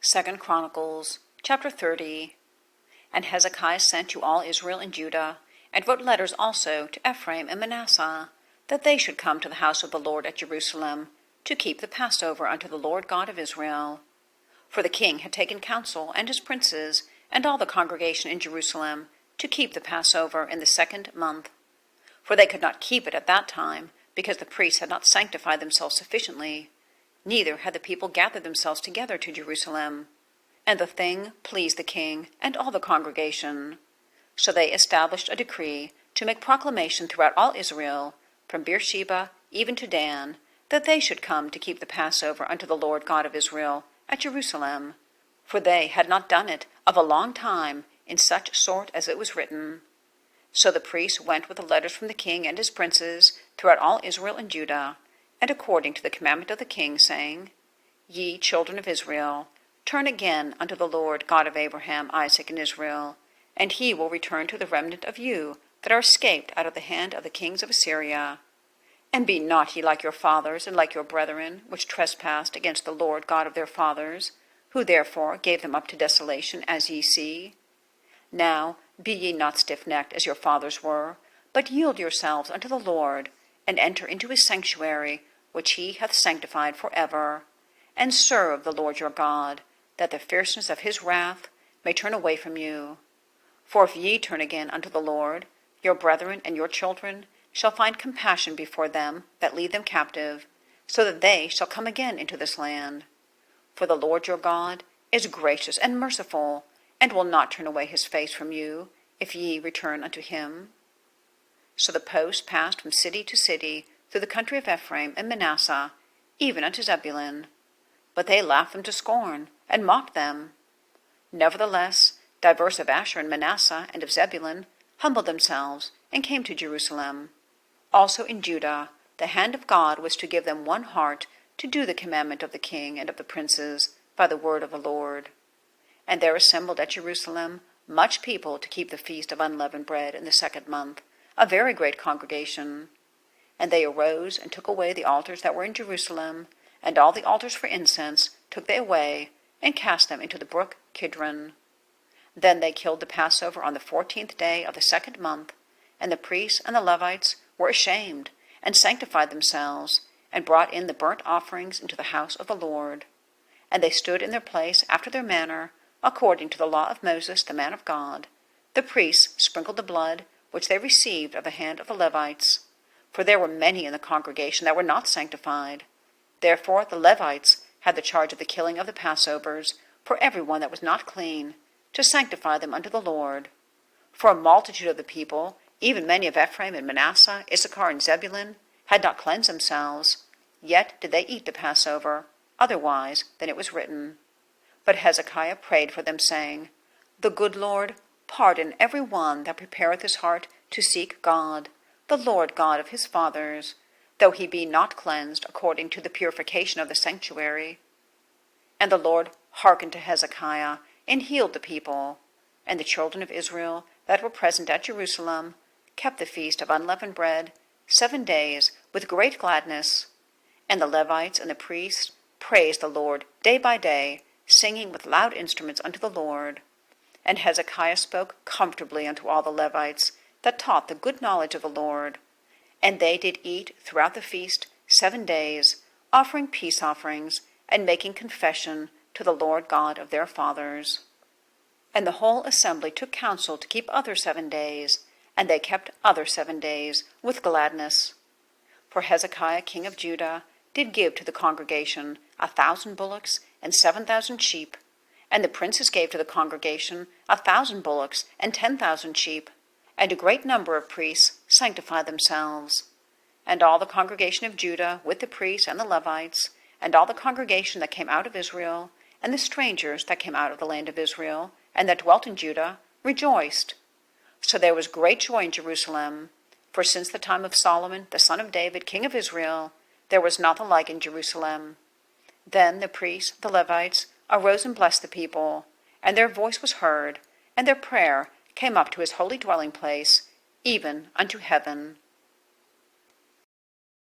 2 Chronicles, chapter 30. And Hezekiah sent to all Israel and Judah, and wrote letters also to Ephraim and Manasseh, that they should come to the house of the Lord at Jerusalem, to keep the Passover unto the Lord God of Israel. For the king had taken counsel, and his princes, and all the congregation in Jerusalem, to keep the Passover in the 2nd month. For they could not keep it at that time, because the priests had not sanctified themselves sufficiently, neither had the people gathered themselves together to Jerusalem. And the thing pleased the king and all the congregation. So they established a decree to make proclamation throughout all Israel, from Beersheba even to Dan, that they should come to keep the Passover unto the Lord God of Israel at Jerusalem. For they had not done it of a long time in such sort as it was written. So the priests went with the letters from the king and his princes throughout all Israel and Judah, and according to the commandment of the king, saying, Ye children of Israel, turn again unto the Lord God of Abraham, Isaac, and Israel, and he will return to the remnant of you that are escaped out of the hand of the kings of Assyria. And be not ye like your fathers and like your brethren, which trespassed against the Lord God of their fathers, who therefore gave them up to desolation, as ye see. Now be ye not stiffnecked as your fathers were, but yield yourselves unto the Lord, and enter into his sanctuary, which he hath sanctified for ever, and serve the Lord your God, that the fierceness of his wrath may turn away from you. For if ye turn again unto the Lord, your brethren and your children shall find compassion before them that lead them captive, so that they shall come again into this land. For the Lord your God is gracious and merciful, and will not turn away his face from you, if ye return unto him. So the post passed from city to city through the country of Ephraim and Manasseh, even unto Zebulun. But they laughed them to scorn, and mocked them. Nevertheless, divers of Asher and Manasseh and of Zebulun humbled themselves, and came to Jerusalem. Also in Judah the hand of God was to give them one heart to do the commandment of the king and of the princes by the word of the Lord. And there assembled at Jerusalem much people to keep the feast of unleavened bread in the 2nd month, a very great congregation. And they arose and took away the altars that were in Jerusalem, and all the altars for incense took they away, and cast them into the brook Kidron. Then they killed the Passover on the 14th day of the 2nd month, and the priests and the Levites were ashamed, and sanctified themselves, and brought in the burnt offerings into the house of the Lord. And they stood in their place after their manner, according to the law of Moses the man of God. The priests sprinkled the blood, which they received of the hand of the Levites. For there were many in the congregation that were not sanctified. Therefore the Levites had the charge of the killing of the Passovers, for every one that was not clean, to sanctify them unto the Lord. For a multitude of the people, even many of Ephraim and Manasseh, Issachar and Zebulun, had not cleansed themselves, yet did they eat the Passover, otherwise than it was written. But Hezekiah prayed for them, saying, The good Lord pardon every one that prepareth his heart to seek God, the Lord God of his fathers, though he be not cleansed according to the purification of the sanctuary. And the Lord hearkened to Hezekiah, and healed the people. And the children of Israel that were present at Jerusalem kept the feast of unleavened bread 7 days with great gladness. And the Levites and the priests praised the Lord day by day, singing with loud instruments unto the Lord. And Hezekiah spoke comfortably unto all the Levites that taught the good knowledge of the Lord. And they did eat throughout the feast 7 days, offering peace offerings, and making confession to the Lord God of their fathers. And the whole assembly took counsel to keep other 7 days, and they kept other 7 days with gladness. For Hezekiah king of Judah did give to the congregation 1,000 bullocks and 7,000 sheep, and the princes gave to the congregation 1,000 bullocks and 10,000 sheep, and a great number of priests sanctified themselves. And all the congregation of Judah with the priests and the Levites, and all the congregation that came out of Israel, and the strangers that came out of the land of Israel, and that dwelt in Judah, rejoiced. So there was great joy in Jerusalem, for since the time of Solomon the son of David, king of Israel, there was not the like in Jerusalem. Then the priests, the Levites, arose and blessed the people, and their voice was heard, and their prayer came up to his holy dwelling place, even unto heaven.